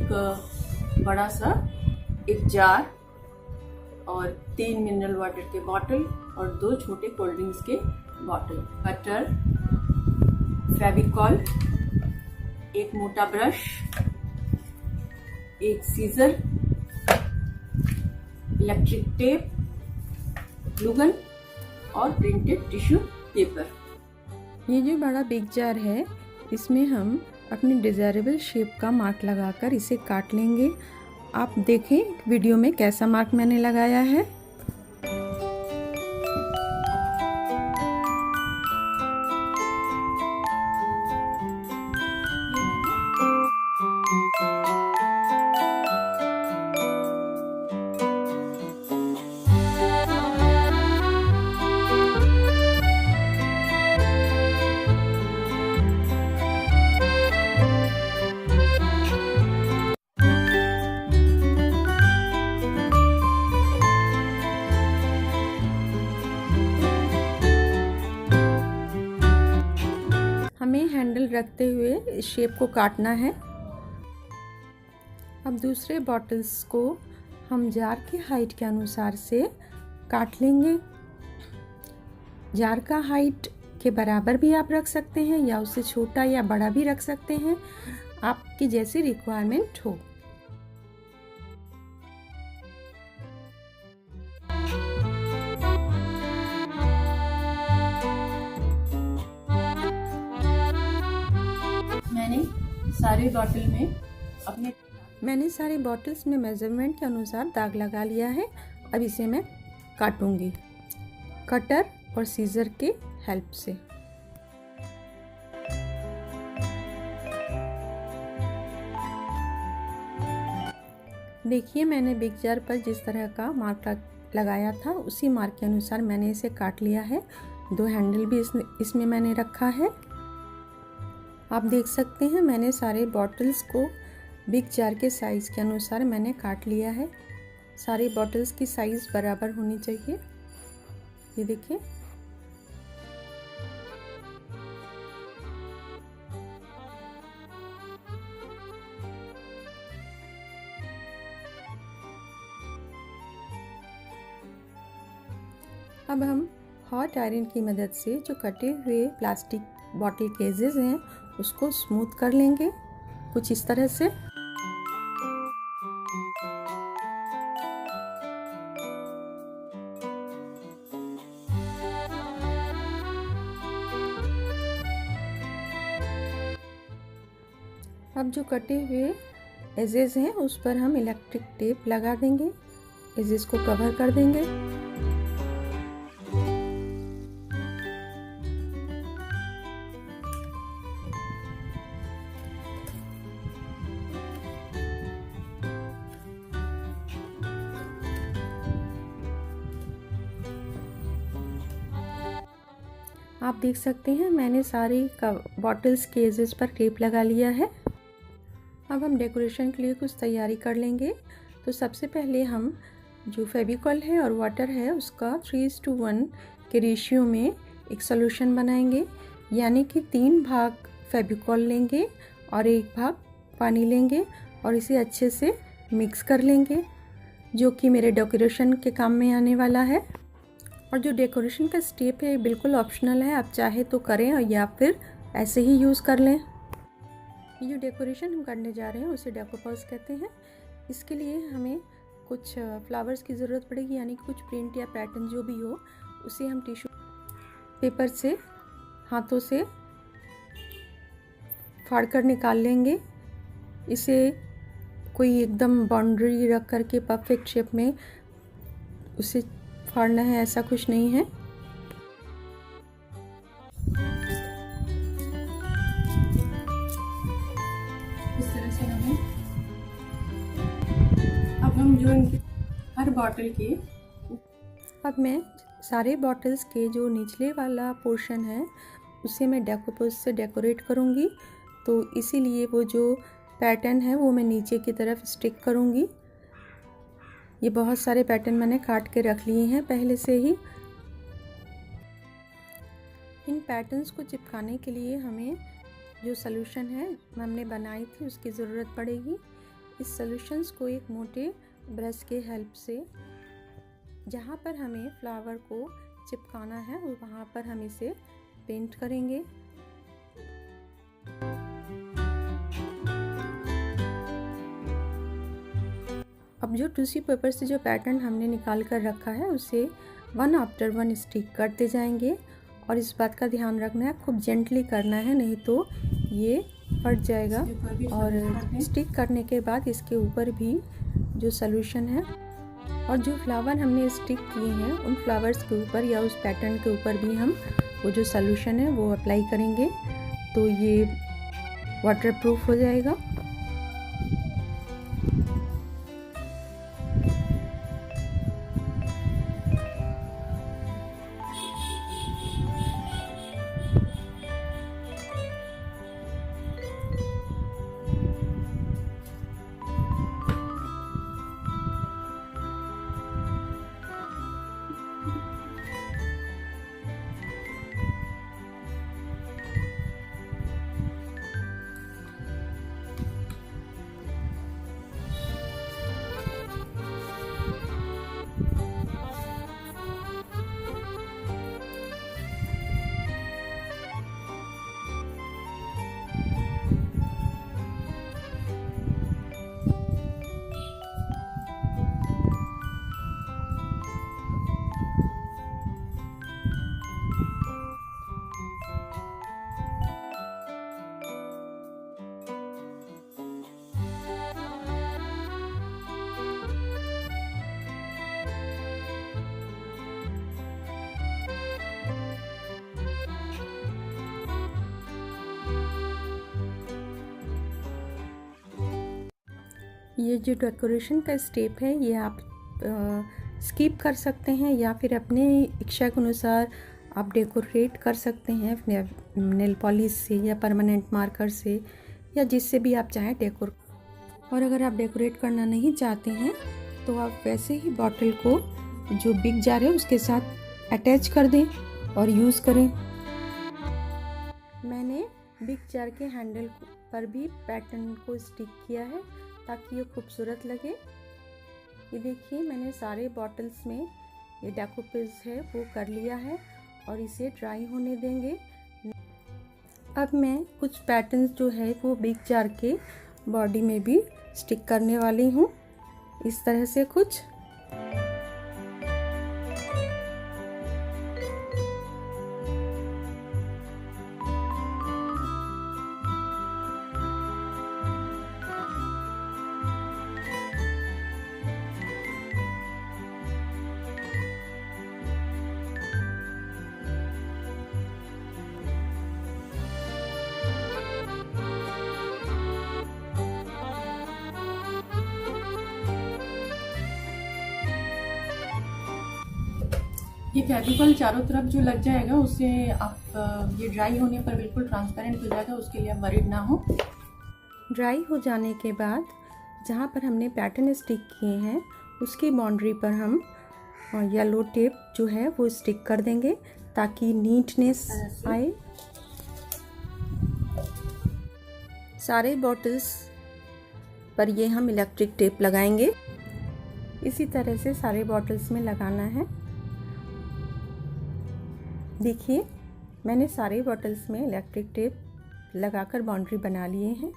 बड़ा सा एक जार और 3 मिनरल वाटर के बॉटल और 2 छोटे कोल्ड ड्रिंक्स के बॉटल, बटर, फेविकॉल, एक मोटा ब्रश, एक scissor, electric tape, glue gun और प्रिंटेड टिश्यू पेपर। ये जो बड़ा बिग जार है, इसमें हम अपनी डिज़ायरेबल शेप का मार्क लगाकर इसे काट लेंगे। आप देखें वीडियो में कैसा मार्क मैंने लगाया है। हमें हैंडल रखते हुए इस शेप को काटना है। अब दूसरे बॉटल्स को हम जार की हाइट के अनुसार से काट लेंगे। जार का हाइट के बराबर भी आप रख सकते हैं या उससे छोटा या बड़ा भी रख सकते हैं, आपकी जैसी रिक्वायरमेंट हो। मैंने सारे बॉटल्स में मेजरमेंट के अनुसार दाग लगा लिया है। अब इसे मैं काटूंगी कटर और सीजर के हेल्प से। देखिए मैंने बिग जार पर जिस तरह का मार्क लगाया था उसी मार्क के अनुसार मैंने इसे काट लिया है। 2 हैंडल भी इसमें मैंने रखा है। आप देख सकते हैं मैंने सारे बॉटल्स को बिग जार के साइज़ के अनुसार मैंने काट लिया है। सारी बॉटल्स की साइज़ बराबर होनी चाहिए। ये देखिए। अब हम हॉट आयरन की मदद से जो कटे हुए प्लास्टिक बॉटल के एजेस हैं उसको स्मूथ कर लेंगे कुछ इस तरह से। अब जो कटे हुए एजेस हैं उस पर हम इलेक्ट्रिक टेप लगा देंगे, एजेस को कवर कर देंगे। आप देख सकते हैं मैंने सारी बॉटल्स के एजेस पर टेप लगा लिया है। अब हम डेकोरेशन के लिए कुछ तैयारी कर लेंगे। तो सबसे पहले हम जो फेविकॉल है और वाटर है उसका 3:1 के रेशियो में एक सॉल्यूशन बनाएंगे, यानी कि 3 भाग फेविकॉल लेंगे और 1 भाग पानी लेंगे और इसे अच्छे से मिक्स कर लेंगे, जो कि मेरे डेकोरेशन के काम में आने वाला है। और जो डेकोरेशन का स्टेप है बिल्कुल ऑप्शनल है, आप चाहे तो करें और या फिर ऐसे ही यूज़ कर लें। ये जो डेकोरेशन हम करने जा रहे हैं उसे डेकोपॉज कहते हैं। इसके लिए हमें कुछ फ्लावर्स की ज़रूरत पड़ेगी, यानी कि कुछ प्रिंट या पैटर्न जो भी हो उसे हम टिश्यू पेपर से हाथों से फाड़ कर निकाल लेंगे। इसे कोई एकदम बाउंड्री रख कर के परफेक्ट शेप में उसे फाड़ना है, ऐसा कुछ नहीं है। इस तरह से हमें अब हम जो हर बॉटल के अब मैं सारे बॉटल्स के जो निचले वाला पोर्शन है उसे मैं डेकोपोज से डेकोरेट करूँगी। तो इसीलिए वो जो पैटर्न है वो मैं नीचे की तरफ स्टिक करूँगी। ये बहुत सारे पैटर्न मैंने काट के रख लिए हैं पहले से ही। इन पैटर्न्स को चिपकाने के लिए हमें जो सॉल्यूशन है हमने बनाई थी उसकी ज़रूरत पड़ेगी। इस सॉल्यूशंस को एक मोटे ब्रश के हेल्प से जहाँ पर हमें फ्लावर को चिपकाना है वहाँ पर हम इसे पेंट करेंगे। अब जो टिश्यू पेपर से जो पैटर्न हमने निकाल कर रखा है उसे वन आफ्टर वन स्टिक करते जाएंगे और इस बात का ध्यान रखना है खूब जेंटली करना है, नहीं तो ये फट जाएगा। और स्टिक करने के बाद इसके ऊपर भी जो सॉल्यूशन है और जो फ्लावर हमने स्टिक किए हैं उन फ्लावर्स के ऊपर या उस पैटर्न के ऊपर भी हम वो जो सॉल्यूशन है वो अप्लाई करेंगे, तो ये वाटरप्रूफ हो जाएगा। ये जो डेकोरेशन का स्टेप है ये आप स्किप कर सकते हैं या फिर अपने इच्छा के अनुसार आप डेकोरेट कर सकते हैं नेल पॉलिश से या परमानेंट मार्कर से या जिससे भी आप चाहें डेकोर। और अगर आप डेकोरेट करना नहीं चाहते हैं तो आप वैसे ही बॉटल को जो बिग जार है उसके साथ अटैच कर दें और यूज़ करें। मैंने बिग जार के हैंडल पर भी पैटर्न को स्टिक किया है ताकि ये खूबसूरत लगे। ये देखिए मैंने सारे बॉटल्स में ये डेकोपेज है वो कर लिया है और इसे ड्राई होने देंगे। अब मैं कुछ पैटर्न्स जो है वो बिग जार के बॉडी में भी स्टिक करने वाली हूँ, इस तरह से कुछ। ये फेविकॉल चारों तरफ जो लग जाएगा उससे आप ये ड्राई होने पर बिल्कुल ट्रांसपेरेंट हो जाएगा, उसके लिए आप वरीड ना हो। ड्राई हो जाने के बाद जहाँ पर हमने पैटर्न स्टिक किए हैं उसकी बाउंड्री पर हम येलो टेप जो है वो स्टिक कर देंगे ताकि नीटनेस आए। सारे बॉटल्स पर ये हम इलेक्ट्रिक टेप लगाएंगे, इसी तरह से सारे बॉटल्स में लगाना है। देखिए मैंने सारे बॉटल्स में इलेक्ट्रिक टेप लगाकर बाउंड्री बना लिए हैं।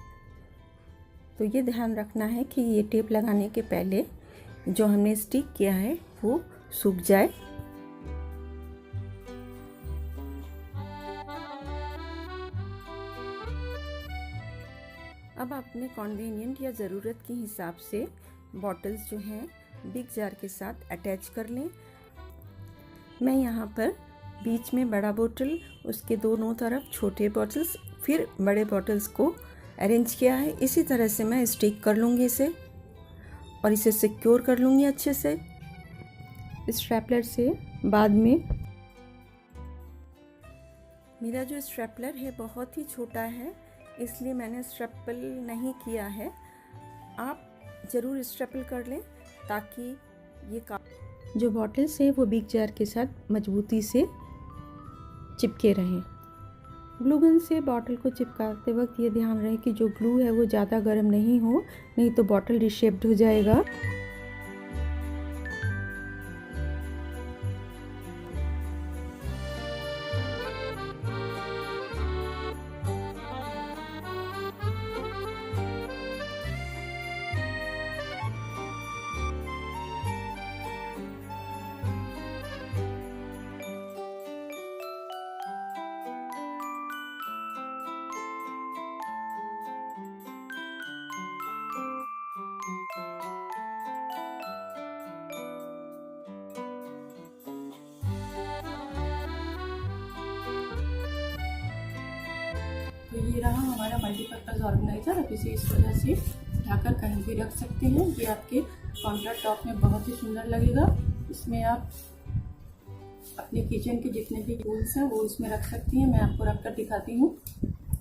तो ये ध्यान रखना है कि ये टेप लगाने के पहले जो हमने स्टिक किया है वो सूख जाए। अब आप अपने कन्वीनियंट या ज़रूरत के हिसाब से बॉटल्स जो हैं बिग जार के साथ अटैच कर लें। मैं यहाँ पर बीच में बड़ा बोतल, उसके दोनों तरफ छोटे बॉटल्स, फिर बड़े बॉटल्स को अरेंज किया है। इसी तरह से मैं स्टिक कर लूँगी इसे और इसे सिक्योर कर लूँगी अच्छे से स्ट्रैपलर से। बाद में मेरा जो स्ट्रैपलर है बहुत ही छोटा है इसलिए मैंने स्ट्रैपल नहीं किया है। आप ज़रूर स्ट्रैपल कर लें ताकि ये जो बॉटल्स हैं वो बिग जार के साथ मजबूती से चिपके रहें। ग्लू गन से बॉटल को चिपकाते वक्त ये ध्यान रहे कि जो ग्लू है वो ज़्यादा गर्म नहीं हो, नहीं तो बॉटल रिशेप्ड हो जाएगा। तो ये रहा हमारा मल्टीपर्पज़ ऑर्गेनाइज़र। अब इसे इस वजह से ढककर कहीं भी रख सकते हैं। ये आपके काउंटर टॉप में बहुत ही सुंदर लगेगा। इसमें आप अपने किचन के जितने भी टूल्स हैं वो इसमें रख सकती हैं। मैं आपको रख कर दिखाती हूँ।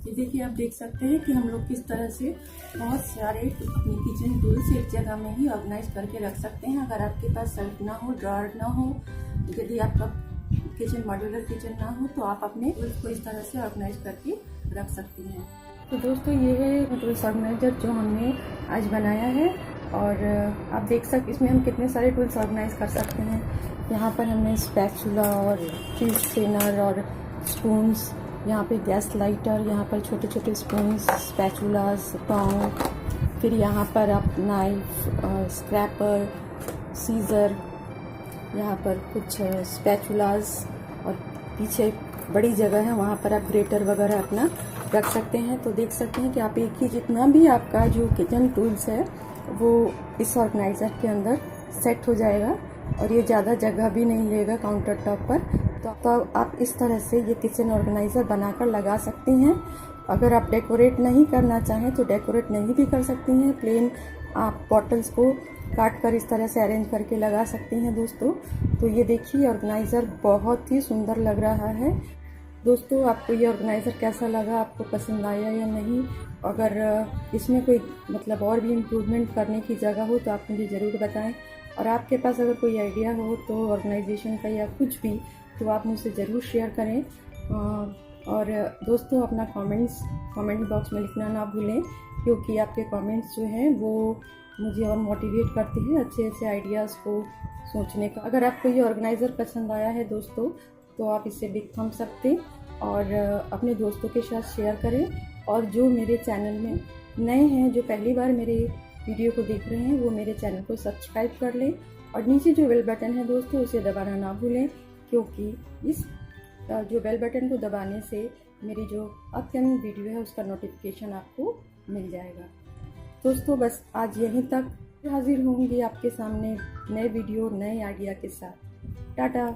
ये देखिए, आप देख सकते हैं कि हम लोग किस तरह से बहुत सारे अपने किचन टूल्स एक जगह में ही ऑर्गेनाइज करके रख सकते हैं। अगर आपके पास शेल्फ ना हो, ड्रॉअर ना हो, यदि आपका किचन मॉड्यूलर किचन ना हो, तो आप अपने टूल्स को इस तरह से ऑर्गेनाइज करके रख सकती हैं। तो दोस्तों, ये है टूल्स ऑर्गेनाइजर जो हमने आज बनाया है। और आप देख सकते इसमें हम कितने सारे टूल्स ऑर्गेनाइज कर सकते हैं। यहाँ पर हमने स्पैचुला और चीज़ स्ट्रेनर और स्पून्स, यहाँ पे गैस लाइटर, यहाँ पर छोटे छोटे स्पून्स, स्पैचुलास, टोंग, फिर यहाँ पर आप नाइफ, स्क्रैपर, सीज़र, यहाँ पर कुछ स्पैचुलास, और पीछे बड़ी जगह है वहाँ पर आप ग्रेटर वगैरह अपना रख सकते हैं। तो देख सकते हैं कि आप एक ही जितना भी आपका जो किचन टूल्स है वो इस ऑर्गेनाइज़र के अंदर सेट हो जाएगा और ये ज़्यादा जगह भी नहीं लेगा काउंटर टॉप पर। तो आप इस तरह से ये किचन ऑर्गेनाइज़र बनाकर लगा सकती हैं। अगर आप डेकोरेट नहीं करना चाहें तो डेकोरेट नहीं भी कर सकती हैं। प्लेन आप बॉटल्स को काट कर इस तरह से अरेंज करके लगा सकती हैं दोस्तों। तो ये देखिए, ऑर्गेनाइज़र बहुत ही सुंदर लग रहा है। दोस्तों, आपको ये ऑर्गेनाइज़र कैसा लगा, आपको पसंद आया या नहीं? अगर इसमें कोई मतलब और भी इम्प्रूवमेंट करने की जगह हो तो आप मुझे ज़रूर बताएं। और आपके पास अगर कोई आइडिया हो तो ऑर्गेनाइजेशन का या कुछ भी, तो आप मुझसे ज़रूर शेयर करें। और दोस्तों, अपना कमेंट बॉक्स में लिखना ना भूलें, क्योंकि आपके कमेंट्स जो हैं वो मुझे और मोटिवेट करते हैं अच्छे अच्छे आइडियाज़ को सोचने का। अगर आपको ये ऑर्गेनाइज़र पसंद आया है दोस्तों, तो आप इसे बिग थम्स अप दें और अपने दोस्तों के साथ शेयर करें। और जो मेरे चैनल में नए हैं, जो पहली बार मेरे वीडियो को देख रहे हैं, वो मेरे चैनल को सब्सक्राइब कर लें। और नीचे जो बेल बटन है दोस्तों, उसे दबाना ना भूलें, क्योंकि इस जो बेल बटन को दबाने से मेरी जो अपकमिंग वीडियो है उसका नोटिफिकेशन आपको मिल जाएगा। दोस्तों, बस आज यहीं तक। हाजिर होंगी आपके सामने नए वीडियो, नए आइडिया के साथ। टाटा।